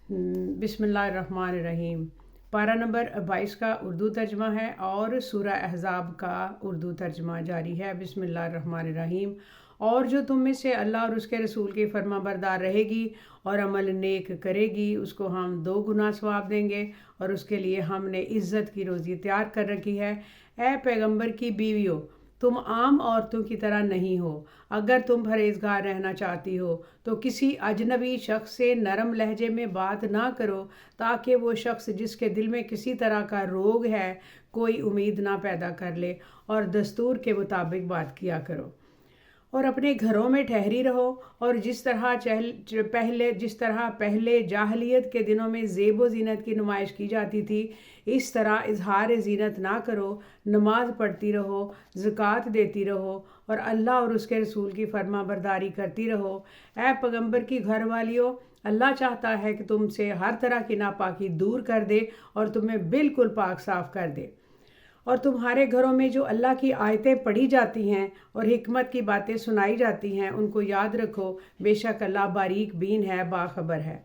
بسم اللہ الرحمن الرحیم۔ پارہ نمبر 22 کا اردو ترجمہ ہے اور سورہ احزاب کا اردو ترجمہ جاری ہے۔ بسم اللہ الرحمن الرحیم۔ اور جو تم میں سے اللہ اور اس کے رسول کی فرما بردار رہے گی اور عمل نیک کرے گی، اس کو ہم 2 گنا ثواب دیں گے اور اس کے لیے ہم نے عزت کی روزی تیار کر رکھی ہے۔ اے پیغمبر کی بیویو، تم عام عورتوں کی طرح نہیں ہو۔ اگر تم پرہیزگار رہنا چاہتی ہو تو کسی اجنبی شخص سے نرم لہجے میں بات نہ کرو، تاکہ وہ شخص جس کے دل میں کسی طرح کا روگ ہے کوئی امید نہ پیدا کر لے، اور دستور کے مطابق بات کیا کرو اور اپنے گھروں میں ٹھہری رہو، اور جس طرح پہلے جاہلیت کے دنوں میں زیب و زینت کی نمائش کی جاتی تھی، اس طرح اظہار زینت نہ کرو۔ نماز پڑھتی رہو، زکوٰۃ دیتی رہو اور اللہ اور اس کے رسول کی فرما برداری کرتی رہو۔ اے پیغمبر کی گھر والیو، اللہ چاہتا ہے کہ تم سے ہر طرح کی ناپاکی دور کر دے اور تمہیں بالکل پاک صاف کر دے، اور تمہارے گھروں میں جو اللہ کی آیتیں پڑھی جاتی ہیں اور حکمت کی باتیں سنائی جاتی ہیں ان کو یاد رکھو، بے شک اللہ باریک بین ہے، باخبر ہے۔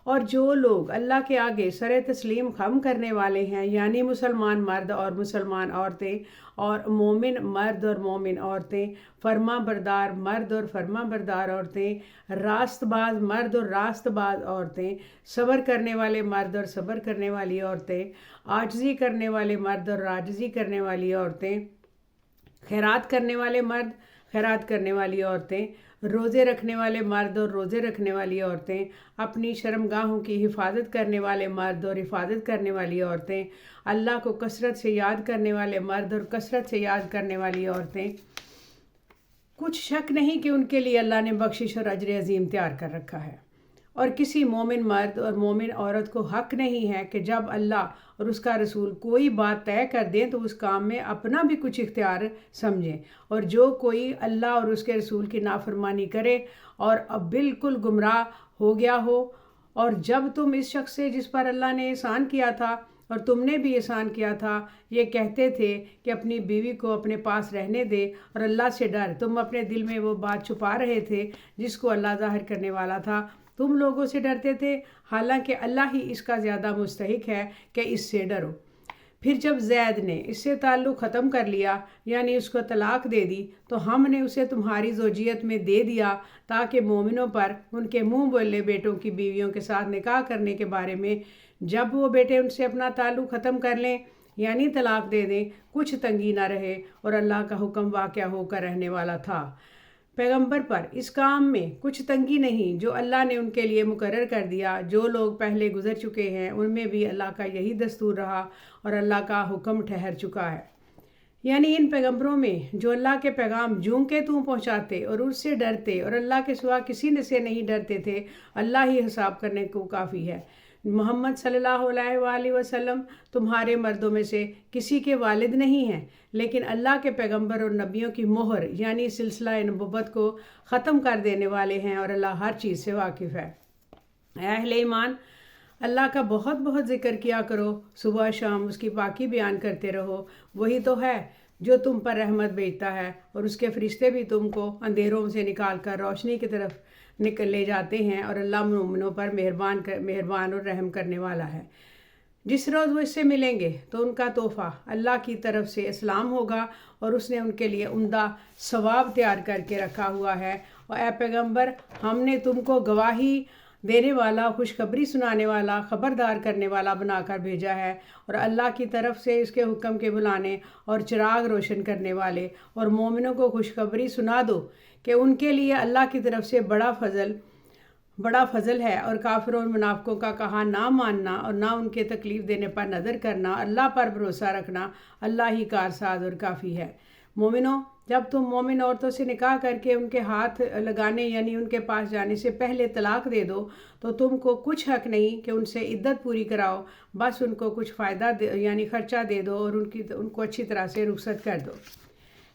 اور جو لوگ اللہ کے آگے سر تسلیم خم کرنے والے ہیں، یعنی مسلمان مرد اور مسلمان عورتیں اور مومن مرد اور مومن عورتیں، فرما بردار مرد اور فرما بردار عورتیں، راست باز مرد اور راست باز عورتیں، صبر کرنے والے مرد اور صبر کرنے والی عورتیں، عاجزی کرنے والے مرد اور عاجزی کرنے والی عورتیں، خیرات کرنے والے مرد، خیرات کرنے والی عورتیں، روزے رکھنے والے مرد اور روزے رکھنے والی عورتیں، اپنی شرمگاہوں کی حفاظت کرنے والے مرد اور حفاظت کرنے والی عورتیں، اللہ کو کثرت سے یاد کرنے والے مرد اور کثرت سے یاد کرنے والی عورتیں۔ کچھ شک نہیں کہ ان کے لیے اللہ نے بخشش اور اجر عظیم تیار کر رکھا ہے۔ اور کسی مومن مرد اور مومن عورت کو حق نہیں ہے کہ جب اللہ اور اس کا رسول کوئی بات طے کر دیں تو اس کام میں اپنا بھی کچھ اختیار سمجھیں، اور جو کوئی اللہ اور اس کے رسول کی نافرمانی کرے اور اب بالکل گمراہ ہو گیا ہو، اور جب تم اس شخص سے جس پر اللہ نے احسان کیا تھا اور تم نے بھی احسان کیا تھا یہ کہتے تھے کہ اپنی بیوی کو اپنے پاس رہنے دے اور اللہ سے ڈر، تم اپنے دل میں وہ بات چھپا رہے تھے جس کو اللہ ظاہر کرنے والا تھا، تم لوگوں سے ڈرتے تھے، حالانکہ اللہ ہی اس کا زیادہ مستحق ہے کہ اس سے ڈرو۔ پھر جب زید نے اس سے تعلق ختم کر لیا، یعنی اس کو طلاق دے دی، تو ہم نے اسے تمہاری زوجیت میں دے دیا تاکہ مومنوں پر ان کے منہ بولے بیٹوں کی بیویوں کے ساتھ نکاح کرنے کے بارے میں جب وہ بیٹے ان سے اپنا تعلق ختم کر لیں یعنی طلاق دے دیں کچھ تنگی نہ رہے، اور اللہ کا حکم واقع ہو کر رہنے والا تھا۔ پیغمبر پر اس کام میں کچھ تنگی نہیں جو اللہ نے ان کے لیے مقرر کر دیا، جو لوگ پہلے گزر چکے ہیں ان میں بھی اللہ کا یہی دستور رہا اور اللہ کا حکم ٹھہر چکا ہے۔ یعنی ان پیغمبروں میں جو اللہ کے پیغام جوں کے توں پہنچاتے اور اس سے ڈرتے اور اللہ کے سوا کسی سے نہیں ڈرتے تھے، اللہ ہی حساب کرنے کو کافی ہے۔ محمد صلی اللہ علیہ وآلہ وسلم تمہارے مردوں میں سے کسی کے والد نہیں ہیں، لیکن اللہ کے پیغمبر اور نبیوں کی مہر یعنی سلسلہ نبوت کو ختم کر دینے والے ہیں، اور اللہ ہر چیز سے واقف ہے۔ اے اہل ایمان، اللہ کا بہت بہت ذکر کیا کرو، صبح شام اس کی پاکی بیان کرتے رہو، وہی تو ہے جو تم پر رحمت بھیجتا ہے، اور اس کے فرشتے بھی تم کو اندھیروں سے نکال کر روشنی کی طرف لے جاتے ہیں، اور اللہ مومنوں پر مہربان اور رحم کرنے والا ہے۔ جس روز وہ اس سے ملیں گے تو ان کا تحفہ اللہ کی طرف سے اسلام ہوگا، اور اس نے ان کے لیے عمدہ ثواب تیار کر کے رکھا ہوا ہے۔ اور اے پیغمبر، ہم نے تم کو گواہی دینے والا، خوشخبری سنانے والا، خبردار کرنے والا بنا کر بھیجا ہے، اور اللہ کی طرف سے اس کے حکم کے بلانے اور چراغ روشن کرنے والے، اور مومنوں کو خوشخبری سنا دو کہ ان کے لیے اللہ کی طرف سے بڑا فضل ہے، اور کافروں اور منافقوں کا کہا نہ ماننا اور نہ ان کے تکلیف دینے پر نظر کرنا، اللہ پر بھروسہ رکھنا، اللہ ہی کارساز اور کافی ہے۔ مومنوں، جب تم مومن عورتوں سے نکاح کر کے ان کے ہاتھ لگانے یعنی ان کے پاس جانے سے پہلے طلاق دے دو تو تم کو کچھ حق نہیں کہ ان سے عدت پوری کراؤ، بس ان کو کچھ فائدہ یعنی خرچہ دے دو اور ان کو اچھی طرح سے رخصت کر دو۔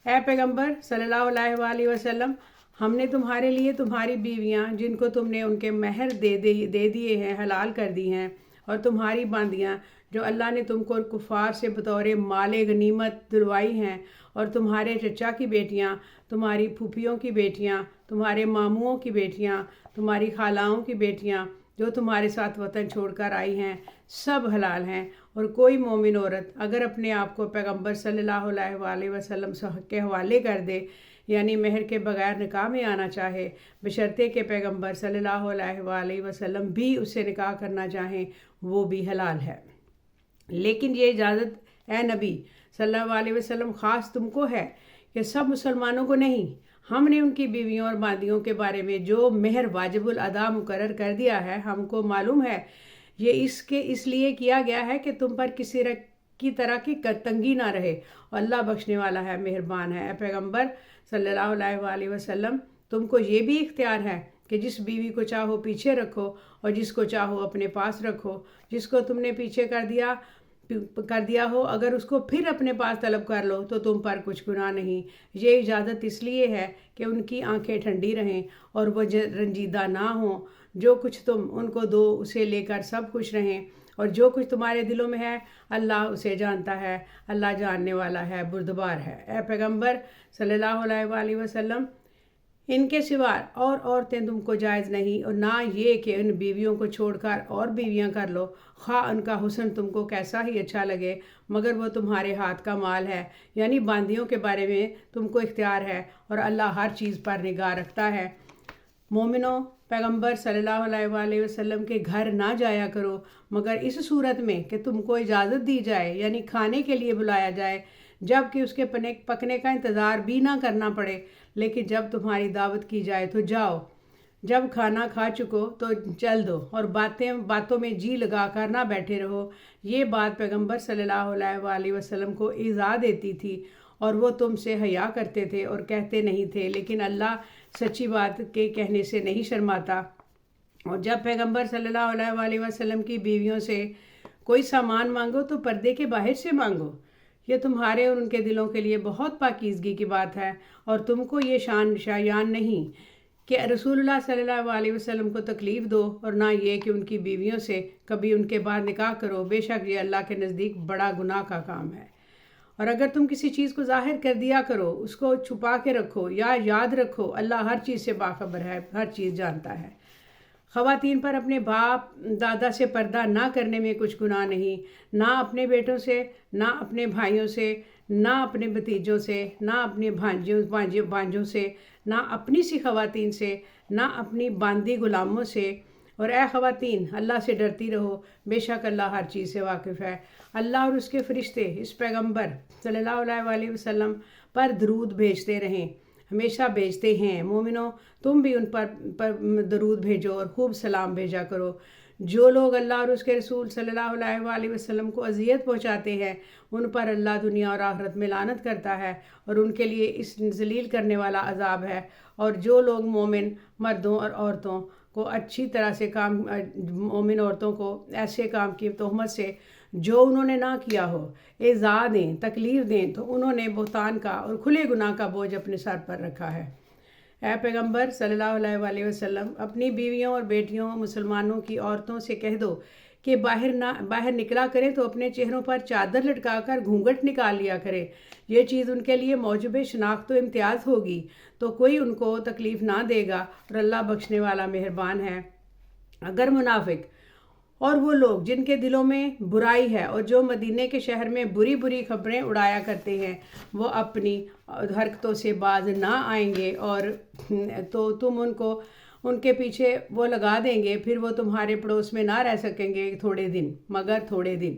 اے پیغمبر صلی اللہ علیہ وآلہ وسلم، ہم نے تمہارے لیے تمہاری بیویاں جن کو تم نے ان کے مہر دے دیے ہیں حلال کر دی ہیں، اور تمہاری باندیاں جو اللہ نے تم کو کفار سے بطور مال غنیمت دلوائی ہیں، اور تمہارے چچا کی بیٹیاں، تمہاری پھوپھیوں کی بیٹیاں، تمہارے ماموؤں کی بیٹیاں، تمہاری خالاؤں کی بیٹیاں، جو تمہارے ساتھ وطن چھوڑ کر آئی ہیں سب حلال ہیں، اور کوئی مومن عورت اگر اپنے آپ کو پیغمبر صلی اللہ علیہ وآلہ وسلم کے حوالے کر دے، یعنی مہر کے بغیر نکاح میں آنا چاہے، بشرطے کہ پیغمبر صلی اللہ علیہ وآلہ وسلم بھی اس سے نکاح کرنا چاہیں، وہ بھی حلال ہے۔ لیکن یہ اجازت اے نبی صلی اللہ علیہ وسلم خاص تم کو ہے کہ سب مسلمانوں کو نہیں۔ ہم نے ان کی بیویوں اور باندیوں کے بارے میں جو مہر واجب الادا مقرر کر دیا ہے، ہم کو معلوم ہے یہ اس لیے کیا گیا ہے کہ تم پر کسی کی طرح کی تنگی نہ رہے، اور اللہ بخشنے والا ہے، مہربان ہے۔ اے پیغمبر صلی اللہ علیہ وآلہ وسلم، تم کو یہ بھی اختیار ہے کہ جس بیوی کو چاہو پیچھے رکھو اور جس کو چاہو اپنے پاس رکھو۔ جس کو تم نے پیچھے کر دیا ہو، اگر اس کو پھر اپنے پاس طلب کر لو تو تم پر کچھ گناہ نہیں۔ یہ اجازت اس لیے ہے کہ ان کی آنکھیں ٹھنڈی رہیں اور وہ رنجیدہ نہ ہوں۔ جو کچھ تم ان کو دو اسے لے کر سب خوش رہیں، اور جو کچھ تمہارے دلوں میں ہے اللہ اسے جانتا ہے، اللہ جاننے والا ہے، بردبار ہے۔ اے پیغمبر صلی اللہ علیہ وآلہ وسلم، ان کے سوا اور عورتیں تم کو جائز نہیں، اور نہ یہ کہ ان بیویوں کو چھوڑ کر اور بیویاں کر لو، خواہ ان کا حسن تم کو کیسا ہی اچھا لگے، مگر وہ تمہارے ہاتھ کا مال ہے۔ یعنی باندیوں کے بارے میں تم کو اختیار ہے، اور اللہ ہر چیز پر نگاہ رکھتا ہے۔ مومنوں، پیغمبر صلی اللہ علیہ وآلہ وسلم کے گھر نہ جایا کرو مگر اس صورت میں کہ تم کو اجازت دی جائے، یعنی کھانے کے لیے بلایا جائے، جب کہ اس کے پکنے کا انتظار بھی نہ کرنا پڑے۔ لیکن جب تمہاری دعوت کی جائے تو جاؤ، جب کھانا کھا چکو تو چل دو، اور باتوں میں جی لگا کر نہ بیٹھے رہو۔ یہ بات پیغمبر صلی اللہ علیہ وآلہ وسلم کو ایذا دیتی تھی، اور وہ تم سے حیا کرتے تھے اور کہتے نہیں تھے، لیکن اللہ سچی بات کے کہنے سے نہیں شرماتا۔ اور جب پیغمبر صلی اللہ علیہ وآلہ وسلم کی بیویوں سے کوئی سامان مانگو تو پردے کے باہر سے مانگو، یہ تمہارے اور ان کے دلوں کے لیے بہت پاکیزگی کی بات ہے، اور تم کو یہ شایان نہیں کہ رسول اللہ صلی اللہ علیہ وسلم کو تکلیف دو، اور نہ یہ کہ ان کی بیویوں سے کبھی ان کے بعد نکاح کرو، بے شک یہ اللہ کے نزدیک بڑا گناہ کا کام ہے۔ اور اگر تم کسی چیز کو ظاہر کر دیا کرو، اس کو چھپا کے رکھو یا یاد رکھو، اللہ ہر چیز سے باخبر ہے، ہر چیز جانتا ہے۔ خواتین پر اپنے باپ دادا سے پردہ نہ کرنے میں کچھ گناہ نہیں، نہ اپنے بیٹوں سے، نہ اپنے بھائیوں سے، نہ اپنے بھتیجوں سے، نہ اپنے بھانجوں سے، نہ اپنی سی خواتین سے، نہ اپنی باندی غلاموں سے۔ اور اے خواتین، اللہ سے ڈرتی رہو، بے شک اللہ ہر چیز سے واقف ہے۔ اللہ اور اس کے فرشتے اس پیغمبر صلی اللہ علیہ وآلہ وسلم پر درود بھیجتے رہیں، ہمیشہ بھیجتے ہیں۔ مومنوں، تم بھی ان پر درود بھیجو اور خوب سلام بھیجا کرو۔ جو لوگ اللہ اور اس کے رسول صلی اللہ علیہ وآلہ وسلم کو اذیت پہنچاتے ہیں، ان پر اللہ دنیا اور آخرت میں لعنت کرتا ہے، اور ان کے لیے اس ذلیل کرنے والا عذاب ہے۔ اور جو لوگ مومن مردوں اور عورتوں کو اچھی طرح سے مومن عورتوں کو ایسے کام کی تہمت سے جو انہوں نے نہ کیا ہو ایذا دیں، تکلیف دیں، تو انہوں نے بہتان کا اور کھلے گناہ کا بوجھ اپنے سر پر رکھا ہے۔ اے پیغمبر صلی اللہ علیہ وآلہ وسلم، اپنی بیویوں اور بیٹیوں مسلمانوں کی عورتوں سے کہہ دو کہ باہر نکلا کریں تو اپنے چہروں پر چادر لٹکا کر گھونگھٹ نکال لیا کرے۔ یہ چیز ان کے لیے موجب شناخت و امتیاز ہوگی، تو کوئی ان کو تکلیف نہ دے گا، اور اللہ بخشنے والا مہربان ہے۔ اگر منافق اور وہ لوگ جن کے دلوں میں برائی ہے اور جو مدینے کے شہر میں بری بری خبریں اڑایا کرتے ہیں، وہ اپنی حرکتوں سے باز نہ آئیں گے، اور تو تم ان کے پیچھے وہ لگا دیں گے، پھر وہ تمہارے پڑوس میں نہ رہ سکیں گے مگر تھوڑے دن۔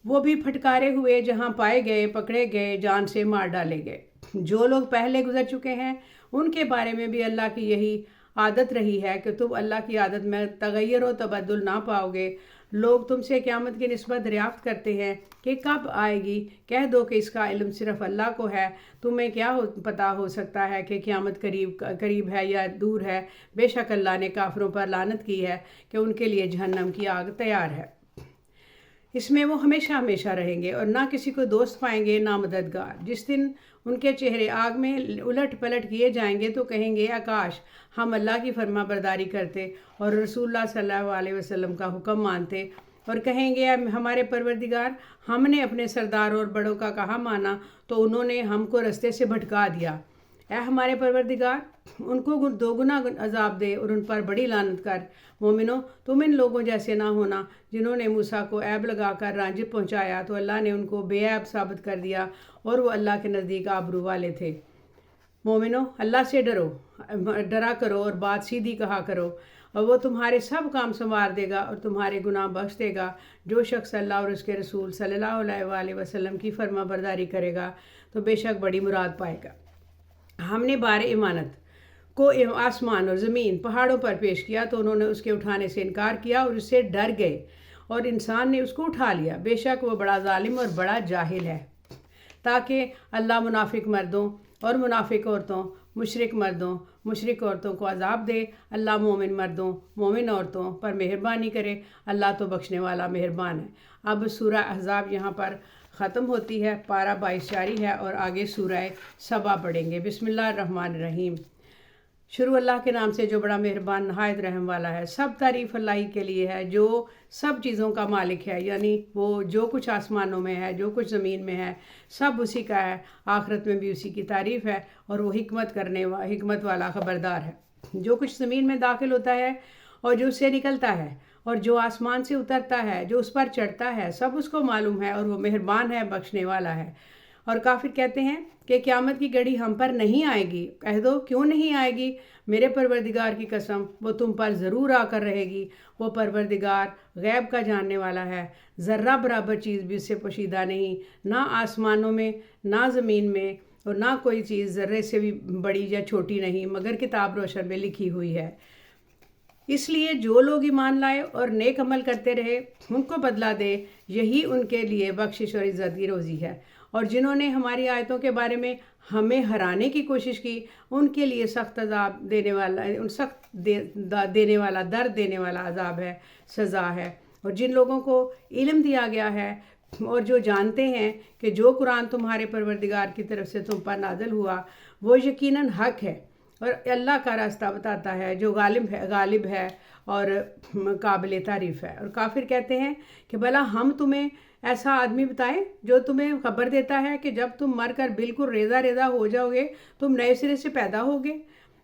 وہ بھی پھٹکارے ہوئے جہاں پائے گئے، پکڑے گئے، جان سے مار ڈالے گئے۔ جو لوگ پہلے گزر چکے ہیں ان کے بارے میں بھی اللہ کی یہی عادت رہی ہے کہ تم اللہ کی عادت میں تغیر و تبدل نہ پاؤ گے۔ لوگ تم سے قیامت کی نسبت دریافت کرتے ہیں کہ کب آئے گی، کہہ دو کہ اس کا علم صرف اللہ کو ہے، تمہیں کیا پتہ ہو سکتا ہے کہ قیامت قریب ہے یا دور ہے۔ بے شک اللہ نے کافروں پر لعنت کی ہے کہ ان کے لیے جہنم کی آگ تیار ہے، اس میں وہ ہمیشہ ہمیشہ رہیں گے، اور نہ کسی کو دوست پائیں گے نہ مددگار۔ جس دن ان کے چہرے آگ میں الٹ پلٹ کیے جائیں گے تو کہیں گے کاش ہم اللہ کی فرما برداری کرتے اور رسول اللہ صلی اللہ علیہ وسلم کا حکم مانتے، اور کہیں گے ہمارے پروردگار، ہم نے اپنے سرداروں اور بڑوں کا کہا مانا تو انہوں نے ہم کو رستے سے بھٹکا دیا۔ اے ہمارے پروردگار، ان کو دوگنا عذاب دے اور ان پر بڑی لعنت کر۔ مومنو، تم ان لوگوں جیسے نہ ہونا جنہوں نے موسیٰ کو عیب لگا کر رنج پہنچایا تو اللہ نے ان کو بے عیب ثابت کر دیا اور وہ اللہ کے نزدیک آبرو والے تھے۔ مومنو، اللہ سے ڈرا کرو اور بات سیدھی کہا کرو، اور وہ تمہارے سب کام سنوار دے گا اور تمہارے گناہ بخش دے گا۔ جو شخص اللہ اور اس کے رسول صلی اللہ علیہ وآلہ وسلم کی فرما برداری کرے گا تو بے شک بڑی مراد پائے گا۔ ہم نے بار امانت کو آسمان اور زمین پہاڑوں پر پیش کیا تو انہوں نے اس کے اٹھانے سے انکار کیا اور اس سے ڈر گئے، اور انسان نے اس کو اٹھا لیا۔ بے شک وہ بڑا ظالم اور بڑا جاہل ہے۔ تاکہ اللہ منافق مردوں اور منافق عورتوں، مشرک مردوں، مشرک عورتوں کو عذاب دے، اللہ مومن مردوں، مومن عورتوں پر مہربانی کرے، اللہ تو بخشنے والا مہربان ہے۔ اب سورہ احزاب یہاں پر ختم ہوتی ہے، پارہ 22 جاری ہے اور آگے سورہ سبا پڑھیں گے۔ بسم اللہ الرحمن الرحیم۔ شروع اللہ کے نام سے جو بڑا مہربان نہایت رحم والا ہے۔ سب تعریف اللہ ہی کے لیے ہے جو سب چیزوں کا مالک ہے، یعنی وہ جو کچھ آسمانوں میں ہے، جو کچھ زمین میں ہے، سب اسی کا ہے۔ آخرت میں بھی اسی کی تعریف ہے اور وہ حکمت والا خبردار ہے۔ جو کچھ زمین میں داخل ہوتا ہے اور جو اس سے نکلتا ہے اور جو آسمان سے اترتا ہے، جو اس پر چڑھتا ہے، سب اس کو معلوم ہے اور وہ مہربان ہے، بخشنے والا ہے۔ اور کافر کہتے ہیں کہ قیامت کی گھڑی ہم پر نہیں آئے گی۔ کہہ دو کیوں نہیں آئے گی؟ میرے پروردگار کی قسم وہ تم پر ضرور آ کر رہے گی۔ وہ پروردگار غیب کا جاننے والا ہے، ذرہ برابر چیز بھی اس سے پوشیدہ نہیں، نہ آسمانوں میں نہ زمین میں، اور نہ کوئی چیز ذرے سے بھی بڑی یا چھوٹی نہیں مگر کتاب روشن میں لکھی ہوئی ہے۔ اس لیے جو لوگ ایمان لائے اور نیک عمل کرتے رہے ان کو بدلہ دے، یہی ان کے لیے بخشش اور عزت کی روزی ہے۔ اور جنہوں نے ہماری آیتوں کے بارے میں ہمیں ہرانے کی کوشش کی ان کے لیے سخت دینے والا درد دینے والا عذاب ہے، سزا ہے۔ اور جن لوگوں کو علم دیا گیا ہے اور جو جانتے ہیں کہ جو قرآن تمہارے پروردگار کی طرف سے تم پر نازل ہوا وہ یقیناً حق ہے اور اللہ کا راستہ بتاتا ہے، جو غالب ہے اور قابل تعریف ہے۔ اور کافر کہتے ہیں کہ بھلا ہم تمہیں ایسا آدمی بتائیں جو تمہیں خبر دیتا ہے کہ جب تم مر کر بالکل ریزہ ریزہ ہو جاؤ گے تم نئے سرے سے پیدا ہوگے؟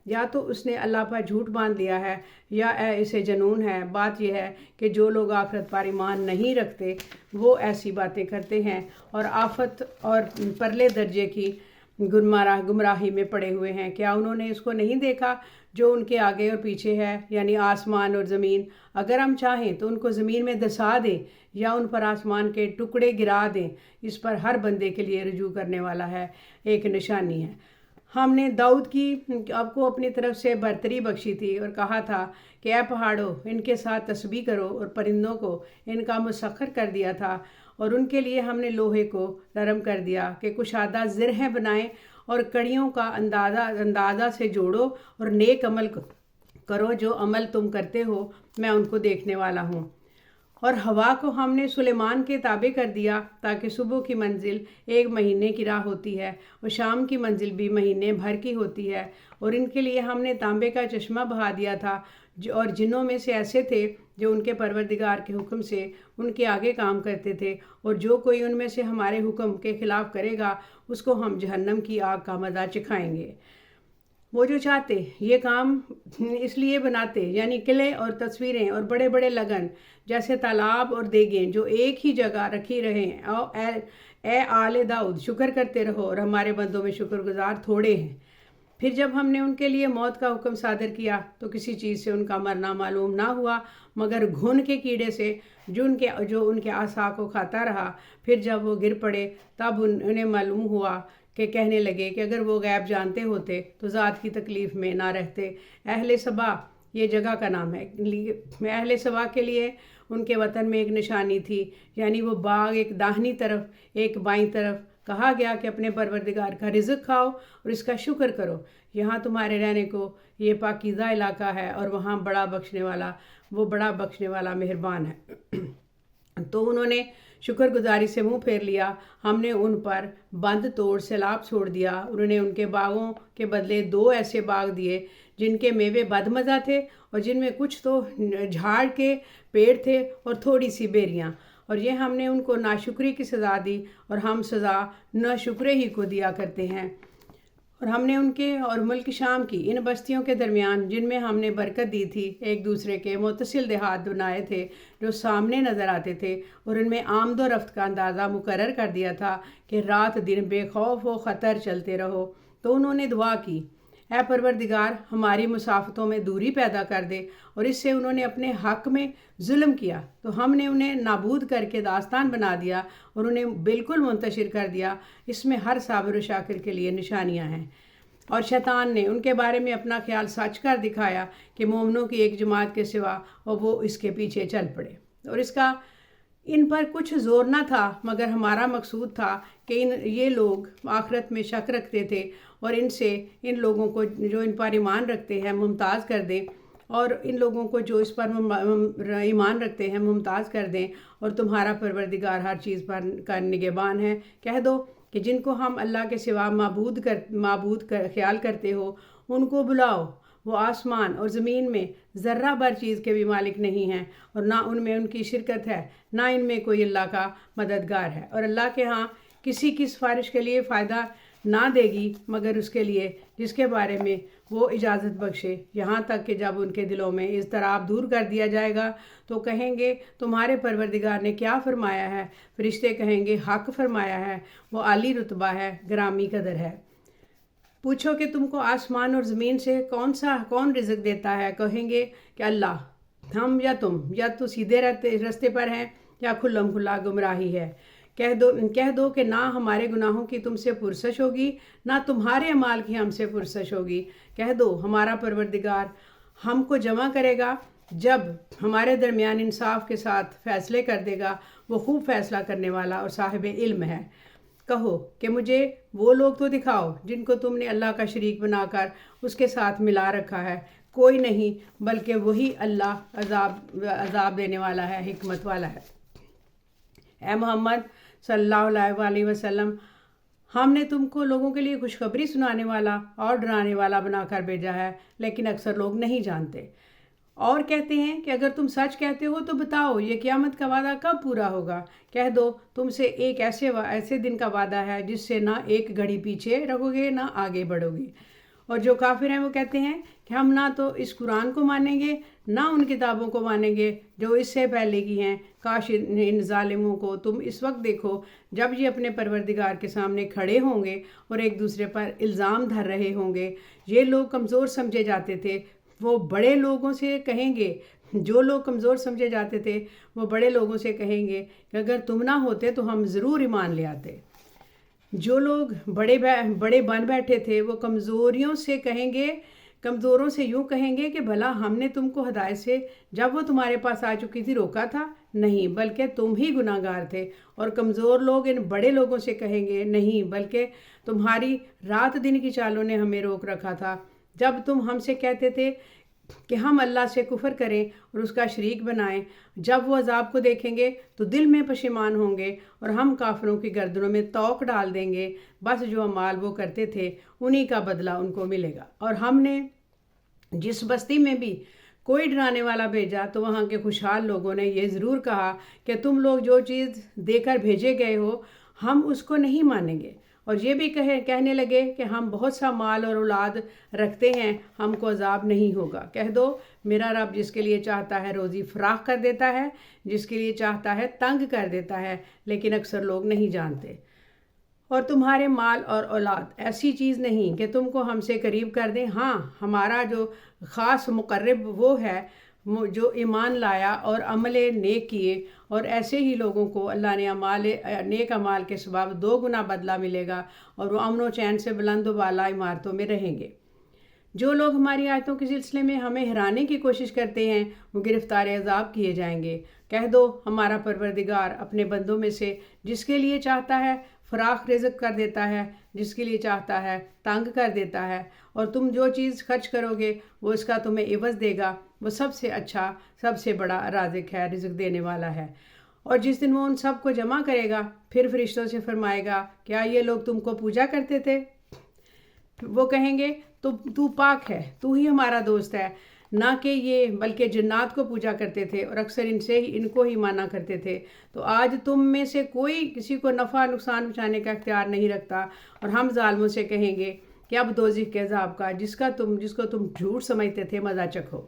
یا تو اس نے اللہ پر جھوٹ باندھ لیا ہے یا اسے جنون ہے۔ بات یہ ہے کہ جو لوگ آخرت پر ایمان نہیں رکھتے وہ ایسی باتیں کرتے ہیں اور آفت اور پرلے درجے کی گمراہی میں پڑے ہوئے ہیں۔ کیا انہوں نے اس کو نہیں دیکھا جو ان کے آگے اور پیچھے ہے، یعنی آسمان اور زمین؟ اگر ہم چاہیں تو ان کو زمین میں دسا دیں یا ان پر آسمان کے ٹکڑے گرا دیں، اس پر ہر بندے کے لیے رجوع کرنے والا ہے، ایک نشانی ہے۔ ہم نے داؤد آپ کو اپنی طرف سے برتری بخشی تھی اور کہا تھا کہ اے پہاڑوں ان کے ساتھ تسبیح کرو، اور پرندوں کو ان کا مسخر کر دیا تھا، اور ان کے لیے ہم نے لوہے کو نرم کر دیا کہ کشادہ زرہیں بنائیں، اور کڑیوں کا اندازہ سے جوڑو اور نیک عمل کرو، جو عمل تم کرتے ہو میں ان کو دیکھنے والا ہوں۔ اور ہوا کو ہم نے سلیمان کے تابع کر دیا تاکہ صبح کی منزل 1 مہینے کی راہ ہوتی ہے اور شام کی منزل بھی مہینے بھر کی ہوتی ہے۔ اور ان کے لیے ہم نے تانبے کا چشمہ بہا دیا تھا، اور جنوں میں سے ایسے تھے جو ان کے پروردگار کے حکم سے ان کے آگے کام کرتے تھے، اور جو کوئی ان میں سے ہمارے حکم کے خلاف کرے گا اس کو ہم جہنم کی آگ کا مزہ چکھائیں گے۔ وہ جو چاہتے یہ کام اس لیے بناتے، یعنی قلعے اور تصویریں اور بڑے بڑے لگن جیسے تالاب اور دیگیں جو ایک ہی جگہ رکھی رہیں۔ اے آل داؤد شکر کرتے رہو، اور ہمارے بندوں میں شکر گزار تھوڑے ہیں۔ پھر جب ہم نے ان کے لیے موت کا حکم صادر کیا تو کسی چیز سے ان کا مرنا معلوم نہ ہوا مگر گھن کے کیڑے سے جو ان کے اعصاب کو کھاتا رہا۔ پھر جب وہ گر پڑے تب انہیں معلوم ہوا کہ کہنے لگے کہ اگر وہ غیب جانتے ہوتے تو ذات کی تکلیف میں نہ رہتے۔ اہل سبا یہ جگہ کا نام ہے۔ اہل سبا کے لیے ان کے وطن میں ایک نشانی تھی، یعنی وہ باغ ایک داہنی طرف ایک بائیں طرف۔ کہا گیا کہ اپنے پروردگار کا رزق کھاؤ اور اس کا شکر کرو، یہاں تمہارے رہنے کو یہ پاکیزہ علاقہ ہے، اور وہاں بڑا بخشنے والا مہربان ہے۔ تو انہوں نے شکر گزاری سے منہ پھیر لیا، ہم نے ان پر بند توڑ سیلاب چھوڑ دیا۔ انہوں نے ان کے باغوں کے بدلے 2 ایسے باغ دیے جن کے میوے بد مزہ تھے، اور جن میں کچھ تو جھاڑ کے پیڑ تھے اور تھوڑی سی بیریاں، اور یہ ہم نے ان کو ناشکری کی سزا دی، اور ہم سزا ناشکرے ہی کو دیا کرتے ہیں۔ اور ہم نے ان کے اور ملک شام کی ان بستیوں کے درمیان جن میں ہم نے برکت دی تھی ایک دوسرے کے متصل دیہات بنائے تھے جو سامنے نظر آتے تھے، اور ان میں آمد و رفت کا اندازہ مقرر کر دیا تھا کہ رات دن بے خوف و خطر چلتے رہو۔ تو انہوں نے دعا کی، اے پروردگار ہماری مسافتوں میں دوری پیدا کر دے، اور اس سے انہوں نے اپنے حق میں ظلم کیا تو ہم نے انہیں نابود کر کے داستان بنا دیا اور انہیں بالکل منتشر کر دیا۔ اس میں ہر صابر و شاکر کے لیے نشانیاں ہیں۔ اور شیطان نے ان کے بارے میں اپنا خیال سچ کر دکھایا کہ مومنوں کی ایک جماعت کے سوا اور وہ اس کے پیچھے چل پڑے، اور اس کا ان پر کچھ زور نہ تھا، مگر ہمارا مقصود تھا کہ یہ لوگ آخرت میں شک رکھتے تھے، اور ان سے ان لوگوں کو جو ان پر ایمان رکھتے ہیں ممتاز کر دیں، اور ان لوگوں کو جو اس پر ایمان رکھتے ہیں ممتاز کر دیں، اور تمہارا پروردگار ہر چیز پر کا نگہبان ہے۔ کہہ دو کہ جن کو ہم اللہ کے سوا معبود خیال کرتے ہو ان کو بلاؤ، وہ آسمان اور زمین میں ذرہ بر چیز کے بھی مالک نہیں ہیں، اور نہ ان میں ان کی شرکت ہے، نہ ان میں کوئی اللہ کا مددگار ہے، اور اللہ کے ہاں کسی کی سفارش کے لیے فائدہ نہ دے گی مگر اس کے لیے جس کے بارے میں وہ اجازت بخشے، یہاں تک کہ جب ان کے دلوں میں اضطراب دور کر دیا جائے گا تو کہیں گے تمہارے پروردگار نے کیا فرمایا ہے؟ فرشتے کہیں گے حق فرمایا ہے، وہ عالی رتبہ ہے، گرامی قدر ہے۔ پوچھو کہ تم کو آسمان اور زمین سے کون رزق دیتا ہے؟ کہیں گے کہ اللہ۔ ہم یا تم، یا تو سیدھے رستے پر ہیں یا کھلم کھلا گمراہی ہے۔ کہہ دو کہ نہ ہمارے گناہوں کی تم سے پرسش ہوگی، نہ تمہارے اعمال کی ہم سے پرسش ہوگی۔ کہہ دو ہمارا پروردگار ہم کو جمع کرے گا جب ہمارے درمیان انصاف کے ساتھ فیصلے کر دے گا، وہ خوب فیصلہ کرنے والا اور صاحب علم ہے۔ کہو کہ مجھے وہ لوگ تو دکھاؤ جن کو تم نے اللہ کا شریک بنا کر اس کے ساتھ ملا رکھا ہے۔ کوئی نہیں بلکہ وہی اللہ عذاب دینے والا ہے، حکمت والا ہے۔ اے محمد صلی اللہ علیہ وسلم، ہم نے تم کو لوگوں کے لیے خوشخبری سنانے والا اور ڈرانے والا بنا کر بھیجا ہے، لیکن اکثر لوگ نہیں جانتے۔ اور کہتے ہیں کہ اگر تم سچ کہتے ہو تو بتاؤ یہ قیامت کا وعدہ کب پورا ہوگا؟ کہہ دو تم سے ایک ایسے دن کا وعدہ ہے جس سے نہ ایک گھڑی پیچھے رہو گے نہ آگے بڑھو گے۔ اور جو کافر ہیں وہ کہتے ہیں کہ ہم نہ تو اس قرآن کو مانیں گے نہ ان کتابوں کو مانیں گے جو اس سے پہلے کی ہیں۔ کاش ان ظالموں کو تم اس وقت دیکھو جب یہ اپنے پروردگار کے سامنے کھڑے ہوں گے اور ایک دوسرے پر الزام دھر رہے ہوں گے۔ یہ لوگ کمزور سمجھے جاتے تھے، وہ بڑے لوگوں سے کہیں گے، جو لوگ کمزور سمجھے جاتے تھے وہ بڑے لوگوں سے کہیں گے کہ اگر تم نہ ہوتے تو ہم ضرور ایمان لے آتے۔ جو لوگ بڑے بن بیٹھے تھے وہ کمزوروں سے یوں کہیں گے کہ بھلا ہم نے تم کو ہدایت سے جب وہ تمہارے پاس آ چکی تھی روکا تھا؟ نہیں، بلکہ تم ہی گناہ گار تھے۔ اور کمزور لوگ ان بڑے لوگوں سے کہیں گے نہیں، بلکہ تمہاری رات دن کی چالوں نے ہمیں روک رکھا تھا جب تم ہم سے کہتے تھے کہ ہم اللہ سے کفر کریں اور اس کا شریک بنائیں۔ جب وہ عذاب کو دیکھیں گے تو دل میں پشیمان ہوں گے اور ہم کافروں کی گردنوں میں توق ڈال دیں گے، بس جو اعمال وہ کرتے تھے انہی کا بدلہ ان کو ملے گا۔ اور ہم نے جس بستی میں بھی کوئی ڈرانے والا بھیجا تو وہاں کے خوشحال لوگوں نے یہ ضرور کہا کہ تم لوگ جو چیز دے کر بھیجے گئے ہو ہم اس کو نہیں مانیں گے، اور یہ بھی کہنے لگے کہ ہم بہت سا مال اور اولاد رکھتے ہیں، ہم کو عذاب نہیں ہوگا۔ کہہ دو میرا رب جس کے لیے چاہتا ہے روزی فراخ کر دیتا ہے، جس کے لیے چاہتا ہے تنگ کر دیتا ہے، لیکن اکثر لوگ نہیں جانتے۔ اور تمہارے مال اور اولاد ایسی چیز نہیں کہ تم کو ہم سے قریب کر دیں، ہاں ہمارا جو خاص مقرب وہ ہے جو ایمان لایا اور عمل نیک کیے، اور ایسے ہی لوگوں کو اللہ نے نیک اعمال کے سبب 2 گنا بدلہ ملے گا، اور وہ امن و چین سے بلند و بالا عمارتوں میں رہیں گے۔ جو لوگ ہماری آیتوں کے سلسلے میں ہمیں ہرانے کی کوشش کرتے ہیں وہ گرفتار عذاب کیے جائیں گے۔ کہہ دو ہمارا پروردگار اپنے بندوں میں سے جس کے لیے چاہتا ہے فراخ رزق کر دیتا ہے، جس کے لیے چاہتا ہے تنگ کر دیتا ہے، اور تم جو چیز خرچ کرو گے وہ اس کا تمہیں عوض دے گا۔ وہ سب سے اچھا، سب سے بڑا رازق ہے، رزق دینے والا ہے۔ اور جس دن وہ ان سب کو جمع کرے گا پھر فرشتوں سے فرمائے گا کیا یہ لوگ تم کو پوجا کرتے تھے؟ وہ کہیں گے تو پاک ہے، تو ہی ہمارا دوست ہے، نہ کہ یہ بلکہ جنات کو پوجا کرتے تھے اور اکثر ان کو ہی مانا کرتے تھے۔ تو آج تم میں سے کوئی کسی کو نفع نقصان پہنچانے کا اختیار نہیں رکھتا، اور ہم ظالموں سے کہیں گے کہ اب دوزخ کے عذاب کا جس کو تم جھوٹ سمجھتے تھے مزہ چکھو۔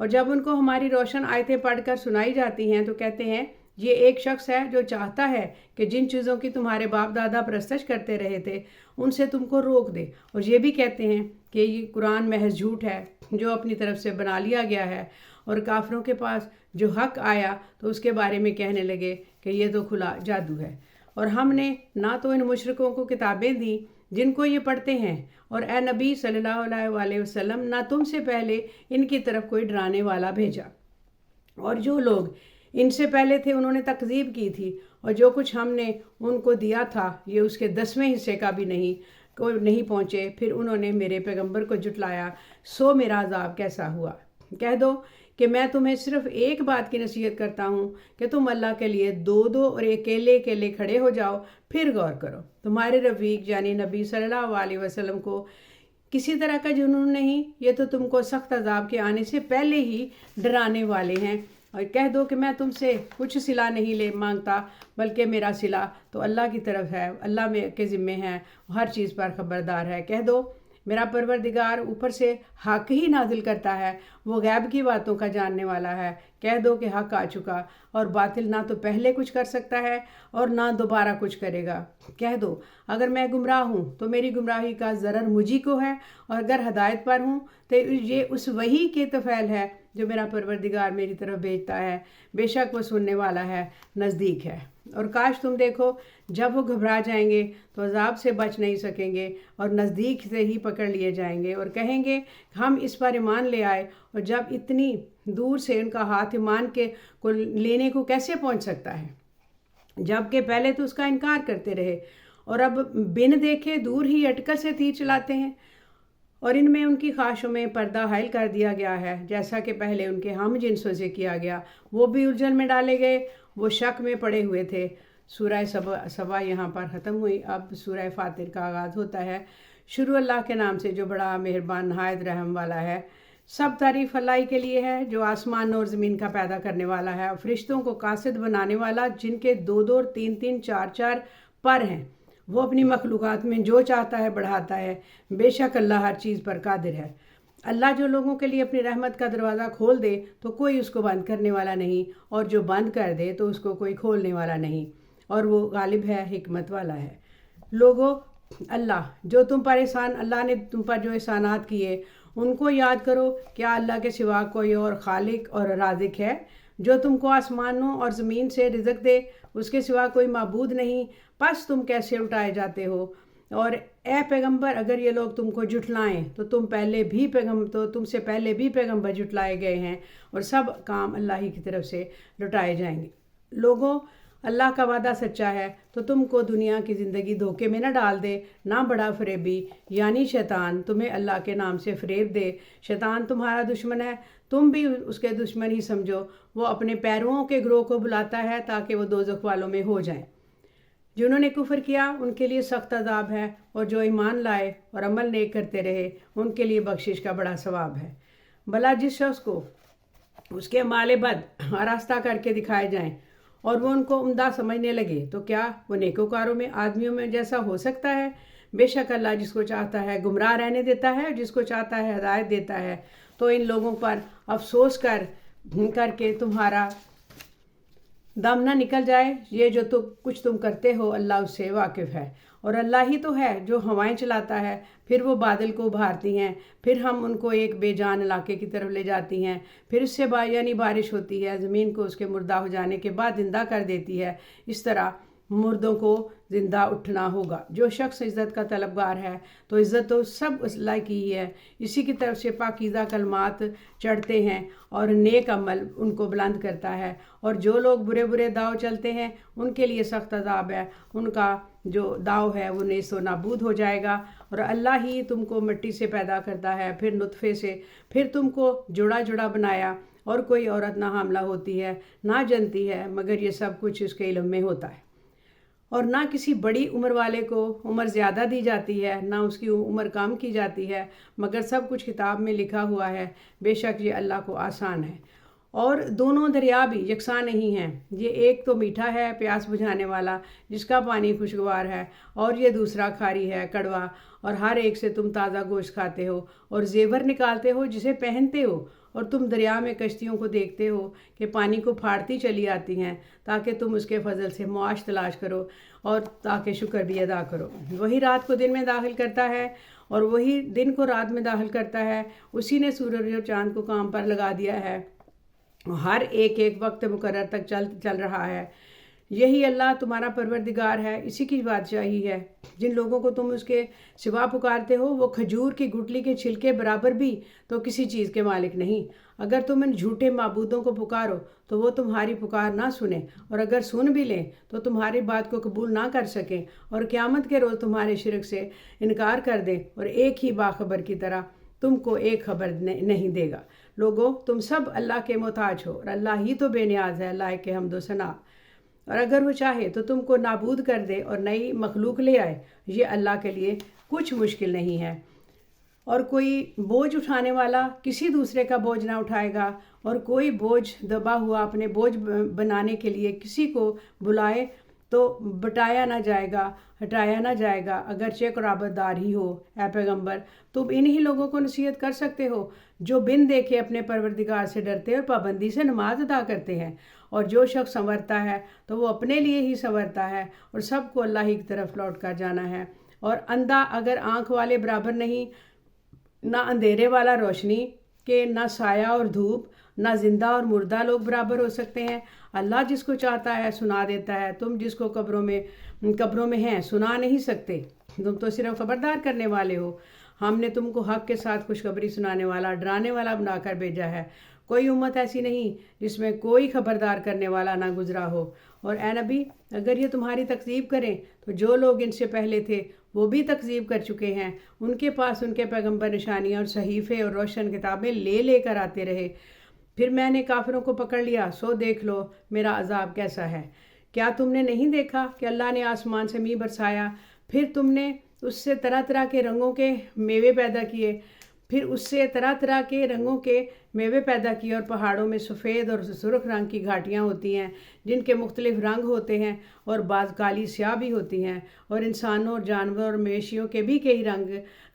اور جب ان کو ہماری روشن آیتیں پڑھ کر سنائی جاتی ہیں تو کہتے ہیں یہ ایک شخص ہے جو چاہتا ہے کہ جن چیزوں کی تمہارے باپ دادا پرستش کرتے رہے تھے ان سے تم کو روک دے، اور یہ بھی کہتے ہیں کہ یہ قرآن محض جھوٹ ہے جو اپنی طرف سے بنا لیا گیا ہے، اور کافروں کے پاس جو حق آیا تو اس کے بارے میں کہنے لگے کہ یہ تو کھلا جادو ہے، اور ہم نے نہ تو ان مشرکوں کو کتابیں دیں جن کو یہ پڑھتے ہیں، اور اے نبی صلی اللہ علیہ وسلم نہ تم سے پہلے ان کی طرف کوئی ڈرانے والا بھیجا، اور جو لوگ ان سے پہلے تھے انہوں نے تکذیب کی تھی، اور جو کچھ ہم نے ان کو دیا تھا یہ اس کے 10ویں حصے کا بھی نہیں پہنچے، پھر انہوں نے میرے پیغمبر کو جھٹلایا، سو میرا عذاب کیسا ہوا۔ کہہ دو کہ میں تمہیں صرف ایک بات کی نصیحت کرتا ہوں کہ تم اللہ کے لیے دو اور اکیلے کھڑے ہو جاؤ، پھر غور کرو۔ تمہارے رفیق یعنی نبی صلی اللہ علیہ وسلم کو کسی طرح کا جنون نہیں، یہ تو تم کو سخت عذاب کے آنے سے پہلے ہی ڈرانے والے ہیں۔ اور کہہ دو کہ میں تم سے کچھ صلہ نہیں مانگتا، بلکہ میرا صلہ تو اللہ کی طرف ہے، اللہ کے ذمے ہے، ہر چیز پر خبردار ہے۔ کہہ دو میرا پروردگار اوپر سے حق ہی نازل کرتا ہے، وہ غیب کی باتوں کا جاننے والا ہے۔ کہہ دو کہ حق آ چکا، اور باطل نہ تو پہلے کچھ کر سکتا ہے اور نہ دوبارہ کچھ کرے گا۔ کہہ دو اگر میں گمراہ ہوں تو میری گمراہی کا ضرر مجھی کو ہے، اور اگر ہدایت پر ہوں تو یہ اس وحی کے طفیل ہے جو میرا پروردگار میری طرف بھیجتا ہے، بے شک وہ سننے والا ہے، نزدیک ہے۔ اور کاش تم دیکھو جب وہ گھبرا جائیں گے تو عذاب سے بچ نہیں سکیں گے اور نزدیک سے ہی پکڑ لیے جائیں گے، اور کہیں گے ہم اس پر ایمان لے آئے، اور جب اتنی دور سے ان کا ہاتھ ایمان کو لینے کو کیسے پہنچ سکتا ہے، جبکہ پہلے تو اس کا انکار کرتے رہے، اور اب بن دیکھے دور ہی اٹکل سے تیر چلاتے ہیں، اور ان میں ان کی خواہشوں میں پردہ حائل کر دیا گیا ہے، جیسا کہ پہلے ان کے ہم جنسوں سے کیا گیا، وہ بھی الجھن میں ڈالے گئے، وہ شک میں پڑے ہوئے تھے۔ سورہ سبا یہاں پر ختم ہوئی۔ اب سورہ فاطر کا آغاز ہوتا ہے۔ شروع اللہ کے نام سے جو بڑا مہربان نہایت رحم والا ہے۔ سب تعریف اللہ ہی کے لیے ہے جو آسمان اور زمین کا پیدا کرنے والا ہے، اور فرشتوں کو قاصد بنانے والا، جن کے 2 اور 3 4 پر ہیں۔ وہ اپنی مخلوقات میں جو چاہتا ہے بڑھاتا ہے، بے شک اللہ ہر چیز پر قادر ہے۔ اللہ جو لوگوں کے لیے اپنی رحمت کا دروازہ کھول دے تو کوئی اس کو بند کرنے والا نہیں، اور جو بند کر دے تو اس کو کوئی کھولنے والا نہیں، اور وہ غالب ہے، حکمت والا ہے۔ لوگوں، اللہ نے تم پر جو احسانات کیے ان کو یاد کرو۔ کیا اللہ کے سوا کوئی اور خالق اور رازق ہے جو تم کو آسمانوں اور زمین سے رزق دے؟ اس کے سوا کوئی معبود نہیں، پس تم کیسے اٹھائے جاتے ہو؟ اور اے پیغمبر اگر یہ لوگ تم کو جھٹلائیں تو تم سے پہلے بھی پیغمبر جھٹلائے گئے ہیں، اور سب کام اللہ ہی کی طرف سے لوٹائے جائیں گے۔ لوگوں، اللہ کا وعدہ سچا ہے تو تم کو دنیا کی زندگی دھوکے میں نہ ڈال دے، نہ بڑا فریبی یعنی شیطان تمہیں اللہ کے نام سے فریب دے۔ شیطان تمہارا دشمن ہے، تم بھی اس کے دشمن ہی سمجھو۔ وہ اپنے پیرووں کے گروہ کو بلاتا ہے تاکہ وہ دوزخ والوں میں ہو جائیں۔ جنہوں نے کفر کیا ان کے لیے سخت عذاب ہے، اور جو ایمان لائے اور عمل نیک کرتے رہے ان کے لیے بخشش کا بڑا ثواب ہے۔ بھلا جس شخص کو اس کے اعمال بد آراستہ کر کے دکھائے جائیں اور وہ ان کو عمدہ سمجھنے لگے تو کیا وہ نیکوکاروں میں آدمیوں میں جیسا ہو سکتا ہے؟ بے شک اللہ جس کو چاہتا ہے گمراہ رہنے دیتا ہے، اور جس کو چاہتا ہے ہدایت دیتا ہے۔ تو ان لوگوں پر افسوس کر کے تمہارا دم نہ نکل جائے، یہ جو کچھ تم کرتے ہو اللہ اس سے واقف ہے۔ اور اللہ ہی تو ہے جو ہوائیں چلاتا ہے، پھر وہ بادل کو ابھارتی ہیں، پھر ہم ان کو ایک بے جان علاقے کی طرف لے جاتی ہیں، پھر اس سے یعنی بارش ہوتی ہے، زمین کو اس کے مردہ ہو جانے کے بعد زندہ کر دیتی ہے۔ اس طرح مردوں کو زندہ اٹھنا ہوگا۔ جو شخص عزت کا طلبگار ہے تو عزت تو سب اللہ کی ہی ہے، اسی کی طرف سے پاکیزہ کلمات چڑھتے ہیں اور نیک عمل ان کو بلند کرتا ہے۔ اور جو لوگ برے برے داؤ چلتے ہیں ان کے لیے سخت عذاب ہے، ان کا جو داؤ ہے وہ نیست و نابود ہو جائے گا۔ اور اللہ ہی تم کو مٹی سے پیدا کرتا ہے، پھر نطفے سے، پھر تم کو جوڑا جوڑا بنایا، اور کوئی عورت نہ حاملہ ہوتی ہے نہ جنتی ہے، مگر یہ سب کچھ اس کے علم میں ہوتا ہے۔ اور نہ کسی بڑی عمر والے کو عمر زیادہ دی جاتی ہے، نہ اس کی عمر کم کی جاتی ہے، مگر سب کچھ کتاب میں لکھا ہوا ہے، بے شک یہ اللہ کو آسان ہے۔ اور دونوں دریا بھی یکساں نہیں ہیں، یہ ایک تو میٹھا ہے پیاس بجھانے والا جس کا پانی خوشگوار ہے، اور یہ دوسرا کھاری ہے کڑوا، اور ہر ایک سے تم تازہ گوشت کھاتے ہو اور زیور نکالتے ہو جسے پہنتے ہو، اور تم دریا میں کشتیوں کو دیکھتے ہو کہ پانی کو پھاڑتی چلی آتی ہیں تاکہ تم اس کے فضل سے معاش تلاش کرو اور تاکہ شکر بھی ادا کرو۔ وہی رات کو دن میں داخل کرتا ہے اور وہی دن کو رات میں داخل کرتا ہے، اسی نے سورج اور چاند کو کام پر لگا دیا ہے، ہر ایک ایک وقت مقرر تک چل رہا ہے۔ یہی اللہ تمہارا پروردگار ہے، اسی کی بادشاہی ہے۔ جن لوگوں کو تم اس کے سوا پکارتے ہو وہ کھجور کی گٹلی کے چھلکے برابر بھی تو کسی چیز کے مالک نہیں۔ اگر تم ان جھوٹے معبودوں کو پکارو تو وہ تمہاری پکار نہ سنیں، اور اگر سن بھی لیں تو تمہاری بات کو قبول نہ کر سکیں، اور قیامت کے روز تمہارے شرک سے انکار کر دیں، اور ایک ہی باخبر کی طرح تم کو ایک خبر نہیں دے گا۔ لوگو، تم سب اللہ کے محتاج ہو، اور اللہ ہی تو بے نیاز ہے، لائق حمد و ثنا۔ اور اگر وہ چاہے تو تم کو نابود کر دے اور نئی مخلوق لے آئے، یہ اللہ کے لیے کچھ مشکل نہیں ہے۔ اور کوئی بوجھ اٹھانے والا کسی دوسرے کا بوجھ نہ اٹھائے گا، اور کوئی بوجھ دبا ہوا اپنے بوجھ بنانے کے لیے کسی کو بلائے تو بٹایا نہ جائے گا، ہٹایا نہ جائے گا، اگرچہ قرابت دار ہی ہو۔ اے پیغمبر، تم انہی لوگوں کو نصیحت کر سکتے ہو جو بن دیکھے اپنے پروردگار سے ڈرتے اور پابندی سے نماز ادا کرتے ہیں، اور جو شخص سنورتا ہے تو وہ اپنے لیے ہی سنورتا ہے، اور سب کو اللہ ہی کی طرف لوٹ کر جانا ہے۔ اور اندھا اگر آنکھ والے برابر نہیں، نہ اندھیرے والا روشنی کے، نہ سایہ اور دھوپ، نہ زندہ اور مردہ لوگ برابر ہو سکتے ہیں۔ اللہ جس کو چاہتا ہے سنا دیتا ہے، تم جس کو قبروں میں ہیں سنا نہیں سکتے، تم تو صرف خبردار کرنے والے ہو۔ ہم نے تم کو حق کے ساتھ خوشخبری سنانے والا، ڈرانے والا بنا کر بھیجا ہے۔ کوئی امت ایسی نہیں جس میں کوئی خبردار کرنے والا نہ گزرا ہو۔ اور اے نبی، اگر یہ تمہاری تکذیب کریں تو جو لوگ ان سے پہلے تھے وہ بھی تکذیب کر چکے ہیں، ان کے پاس ان کے پیغمبر نشانیاں اور صحیفے اور روشن کتابیں لے کر آتے رہے، پھر میں نے کافروں کو پکڑ لیا، سو دیکھ لو میرا عذاب کیسا ہے۔ کیا تم نے نہیں دیکھا کہ اللہ نے آسمان سے میਂہ برسایا، پھر تم نے اس سے طرح طرح کے رنگوں کے میوے پیدا کیے، اور پہاڑوں میں سفید اور سرخ رنگ کی گھاٹیاں ہوتی ہیں جن کے مختلف رنگ ہوتے ہیں، اور بعض کالی سیاہ بھی ہوتی ہیں، اور انسانوں اور جانوروں اور مویشیوں کے بھی کئی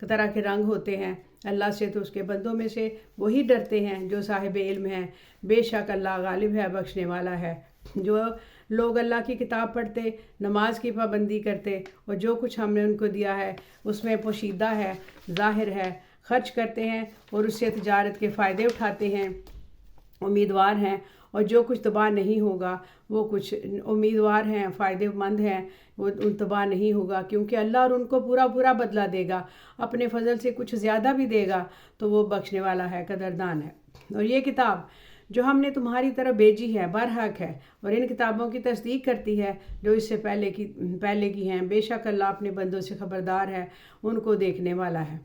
طرح کے رنگ ہوتے ہیں۔ اللہ سے تو اس کے بندوں میں سے وہی ڈرتے ہیں جو صاحب علم ہیں، بے شک اللہ غالب ہے، بخشنے والا ہے۔ جو لوگ اللہ کی کتاب پڑھتے، نماز کی پابندی کرتے، اور جو کچھ ہم نے ان کو دیا ہے اس میں پوشیدہ ہے، ظاہر ہے، خرچ کرتے ہیں اور اس سے تجارت کے فائدے اٹھاتے ہیں، امیدوار ہیں، اور جو کچھ تباہ نہیں ہوگا وہ کچھ امیدوار ہیں، فائدے مند ہیں، وہ تباہ نہیں ہوگا، کیونکہ اللہ اور ان کو پورا بدلہ دے گا، اپنے فضل سے کچھ زیادہ بھی دے گا، تو وہ بخشنے والا ہے، قدردان ہے۔ اور یہ کتاب جو ہم نے تمہاری طرف بھیجی ہے برحق ہے، اور ان کتابوں کی تصدیق کرتی ہے جو اس سے پہلے کی ہیں، بے شک اللہ اپنے بندوں سے خبردار ہے، ان کو دیکھنے والا ہے۔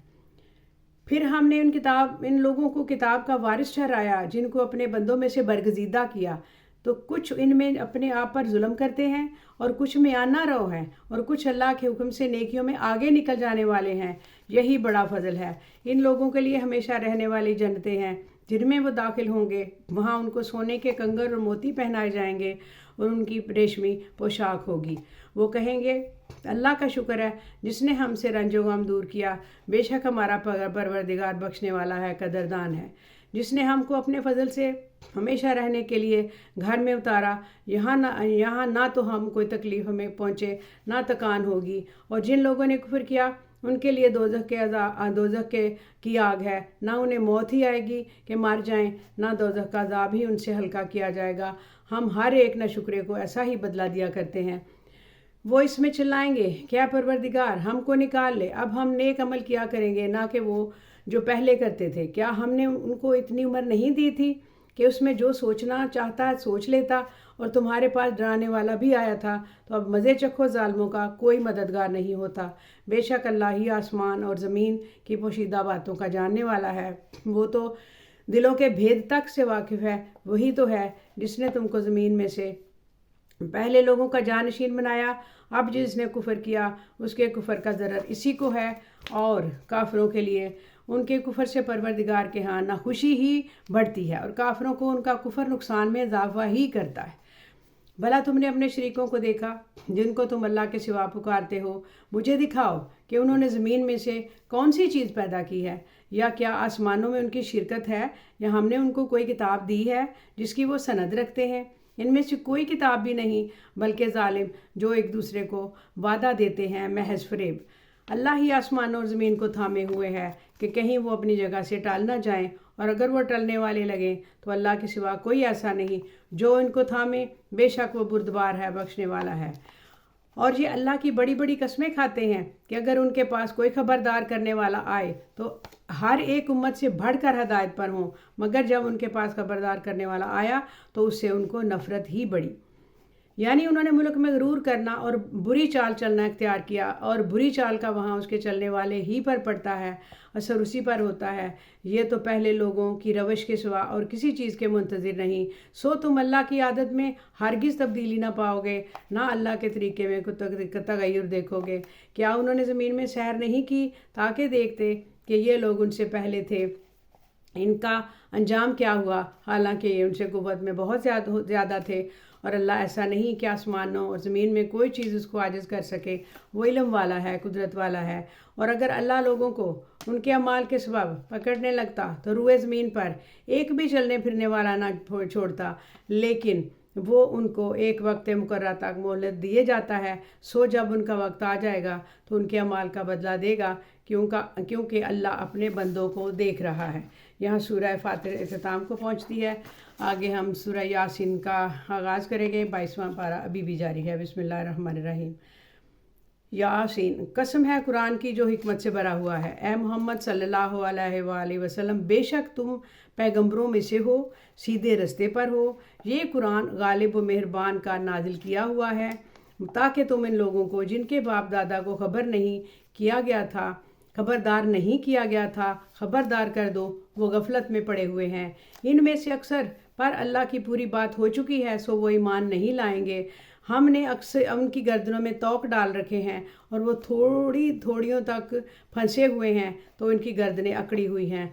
پھر ہم نے ان لوگوں کو کتاب کا وارث ٹھہرایا جن کو اپنے بندوں میں سے برگزیدہ کیا، تو کچھ ان میں اپنے آپ پر ظلم کرتے ہیں اور کچھ میانہ رو ہیں، اور کچھ اللہ کے حکم سے نیکیوں میں آگے نکل جانے والے ہیں۔ یہی بڑا فضل ہے۔ ان لوگوں کے لیے ہمیشہ رہنے والی جنتیں ہیں جن میں وہ داخل ہوں گے، وہاں ان کو سونے کے کنگن اور موتی پہنائے جائیں گے، اور ان کی ریشمی پوشاک ہوگی۔ وہ کہیں گے اللہ کا شکر ہے جس نے ہم سے رنج و غم دور کیا، بے شک ہمارا پروردگار بخشنے والا ہے، قدردان ہے، جس نے ہم کو اپنے فضل سے ہمیشہ رہنے کے لیے گھر میں اتارا، یہاں نہ تو ہم کوئی تکلیف ہمیں پہنچے نہ تکان ہوگی۔ اور جن لوگوں نے کفر کیا ان کے لیے دوزخ کی آگ ہے، نہ انہیں موت ہی آئے گی کہ مر جائیں، نہ دوزخ کا عذاب ہی ان سے ہلکا کیا جائے گا۔ ہم ہر ایک نہ شکرے کو ایسا ہی بدلہ دیا کرتے ہیں۔ وہ اس میں چلائیں گے، کیا پروردگار ہم کو نکال لے، اب ہم نیک عمل کیا کریں گے نہ کہ وہ جو پہلے کرتے تھے۔ کیا ہم نے ان کو اتنی عمر نہیں دی تھی کہ اس میں جو سوچنا چاہتا ہے سوچ لیتا، اور تمہارے پاس ڈرانے والا بھی آیا تھا، تو اب مزے چکھو ظالموں کا، کوئی مددگار نہیں ہوتا۔ بے شک اللہ ہی آسمان اور زمین کی پوشیدہ باتوں کا جاننے والا ہے، وہ تو دلوں کے بھید تک سے واقف ہے۔ وہی تو ہے جس نے تم کو زمین میں سے پہلے لوگوں کا جانشین بنایا، اب جس نے کفر کیا اس کے کفر کا ضرر اسی کو ہے، اور کافروں کے لیے ان کے کفر سے پروردگار کے ہاں ناخوشی ہی بڑھتی ہے اور کافروں کو ان کا کفر نقصان میں اضافہ ہی کرتا ہے۔ بھلا تم نے اپنے شریکوں کو دیکھا جن کو تم اللہ کے سوا پکارتے ہو؟ مجھے دکھاؤ کہ انہوں نے زمین میں سے کون سی چیز پیدا کی ہے، یا کیا آسمانوں میں ان کی شرکت ہے، یا ہم نے ان کو کوئی کتاب دی ہے جس کی وہ سند رکھتے ہیں؟ ان میں سے کوئی کتاب بھی نہیں، بلکہ ظالم جو ایک دوسرے کو وعدہ دیتے ہیں محض فریب۔ اللہ ہی آسمانوں اور زمین کو تھامے ہوئے ہے کہ کہیں وہ اپنی جگہ سے ٹال نہ جائیں، اور اگر وہ ٹلنے والے لگیں تو اللہ کے سوا کوئی ایسا نہیں جو ان کو تھامے، بے شک وہ بردبار ہے، بخشنے والا ہے۔ اور یہ اللہ کی بڑی بڑی قسمیں کھاتے ہیں کہ اگر ان کے پاس کوئی خبردار کرنے والا آئے تو ہر ایک امت سے بڑھ کر ہدایت پر ہوں، مگر جب ان کے پاس خبردار کرنے والا آیا تو اس سے ان کو نفرت ہی بڑھی۔ یعنی انہوں نے ملک میں غرور کرنا اور بری چال چلنا اختیار کیا، اور بری چال کا وہاں اس کے چلنے والے ہی پر پڑتا ہے، اثر اسی پر ہوتا ہے۔ یہ تو پہلے لوگوں کی روش کے سوا اور کسی چیز کے منتظر نہیں، سو تم اللہ کی عادت میں ہرگز تبدیلی نہ پاؤ گے، نہ اللہ کے طریقے میں تغیر دیکھو گے۔ کیا انہوں نے زمین میں سیر نہیں کی تاکہ دیکھتے کہ یہ لوگ ان سے پہلے تھے، ان کا انجام کیا ہوا، حالانکہ یہ ان سے قوت میں بہت زیادہ تھے۔ اور اللہ ایسا نہیں کہ آسمانوں اور زمین میں کوئی چیز اس کو عاجز کر سکے، وہ علم والا ہے، قدرت والا ہے۔ اور اگر اللہ لوگوں کو ان کے اعمال کے سبب پکڑنے لگتا تو روئے زمین پر ایک بھی چلنے پھرنے والا نہ چھوڑتا، لیکن وہ ان کو ایک وقت مقررہ تک مہلت دیے جاتا ہے، سو جب ان کا وقت آ جائے گا تو ان کے اعمال کا بدلہ دے گا، کیونکہ اللہ اپنے بندوں کو دیکھ رہا ہے۔ یہاں سورہ فاتر اختتام کو پہنچتی ہے۔ آگے ہم سورہ یاسین کا آغاز کریں گے۔ 22واں پارہ ابھی بھی جاری ہے۔ بسم اللہ الرحمن الرحیم۔ یاسین، قسم ہے قرآن کی جو حکمت سے بھرا ہوا ہے۔ اے محمد صلی اللہ علیہ وآلہ وسلم، بے شک تم پیغمبروں میں سے ہو، سیدھے رستے پر ہو۔ یہ قرآن غالب و مہربان کا نازل کیا ہوا ہے تاکہ تم ان لوگوں کو جن کے باپ دادا کو خبردار نہیں کیا گیا تھا خبردار کر دو، وہ غفلت میں پڑے ہوئے ہیں۔ ان میں سے اکثر پر اللہ کی پوری بات ہو چکی ہے، سو وہ ایمان نہیں لائیں گے۔ ہم نے اکثر ان کی گردنوں میں توق ڈال رکھے ہیں اور وہ تھوڑیوں تک پھنسے ہوئے ہیں تو ان کی گردنیں اکڑی ہوئی ہیں،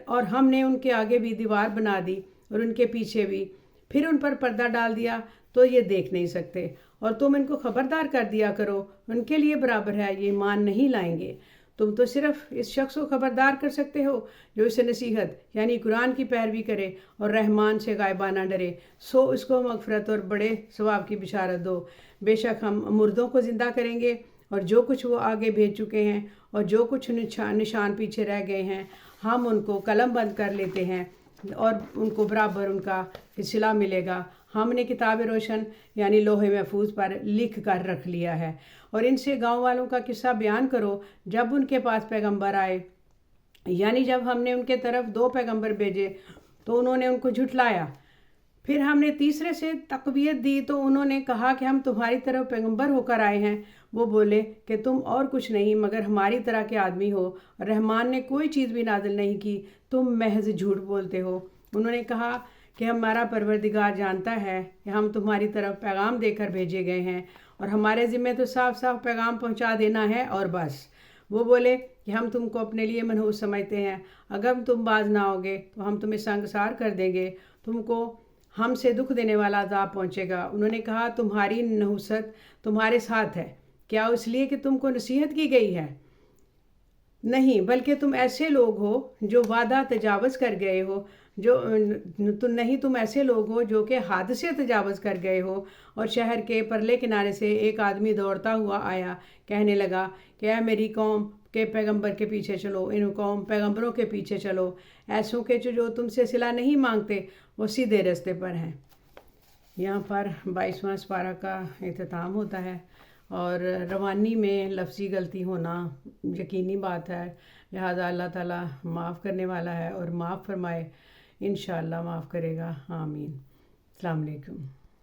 اور ہم نے ان کے آگے بھی دیوار بنا دی اور ان کے پیچھے بھی، پھر ان پر پردہ ڈال دیا تو یہ دیکھ نہیں سکتے، اور تم ان کو خبردار کر دیا کرو، ان کے لیے برابر ہے، یہ ایمان نہیں لائیں گے۔ تم تو صرف اس شخص کو خبردار کر سکتے ہو جو اسے نصیحت یعنی قرآن کی پیروی کرے اور رحمان سے غائبانہ ڈرے، سو اس کو مغفرت اور بڑے ثواب کی بشارت دو۔ بے شک ہم مردوں کو زندہ کریں گے، اور جو کچھ وہ آگے بھیج چکے ہیں اور جو کچھ نشان پیچھے رہ گئے ہیں ہم ان کو قلم بند کر لیتے ہیں، اور ان کو برابر ان کا صلہ ملے گا۔ ہم نے کتاب روشن یعنی لوح محفوظ پر لکھ کر رکھ لیا ہے۔ اور ان سے گاؤں والوں کا قصہ بیان کرو جب ان کے پاس پیغمبر آئے، یعنی جب ہم نے ان کے طرف 2 پیغمبر بھیجے تو انہوں نے ان کو جھٹلایا، پھر ہم نے تیسرے سے تقویت دی تو انہوں نے کہا کہ ہم تمہاری طرف پیغمبر ہو کر آئے ہیں۔ وہ بولے کہ تم اور کچھ نہیں مگر ہماری طرح کے آدمی ہو، اور رحمان نے کوئی چیز بھی نازل نہیں کی، تم محض جھوٹ بولتے ہو۔ انہوں نے کہا کہ ہمارا پروردگار جانتا ہے کہ ہم تمہاری طرف پیغام دے کر بھیجے گئے ہیں، اور ہمارے ذمہ تو صاف صاف پیغام پہنچا دینا ہے اور بس۔ وہ بولے کہ ہم تم کو اپنے لیے منحوس سمجھتے ہیں، اگر تم باز نہ ہوگے تو ہم تمہیں سنگسار کر دیں گے، تم کو ہم سے دکھ دینے والا عذاب پہنچے گا۔ انہوں نے کہا تمہاری نحوست تمہارے ساتھ ہے، کیا اس لیے کہ تم کو نصیحت کی گئی ہے؟ نہیں، بلکہ تم ایسے لوگ ہو جو وعدہ تجاوز کر گئے ہو، تم ایسے لوگ ہو جو کہ حد سے تجاوز کر گئے ہو۔ اور شہر کے پرلے کنارے سے ایک آدمی دوڑتا ہوا آیا، کہنے لگا کہ اے میری قوم کے پیغمبر کے پیچھے چلو، ان قوم پیغمبروں کے پیچھے چلو، ایسوں کے جو تم سے صلہ نہیں مانگتے، وہ سیدھے راستے پر ہیں۔ یہاں پر 22واں سپارہ کا اختتام ہوتا ہے، اور روانی میں لفظی غلطی ہونا یقینی بات ہے، لہذا اللہ تعالیٰ معاف کرنے والا ہے اور معاف فرمائے، انشاءاللہ معاف کرے گا، آمین۔ السلام علیکم۔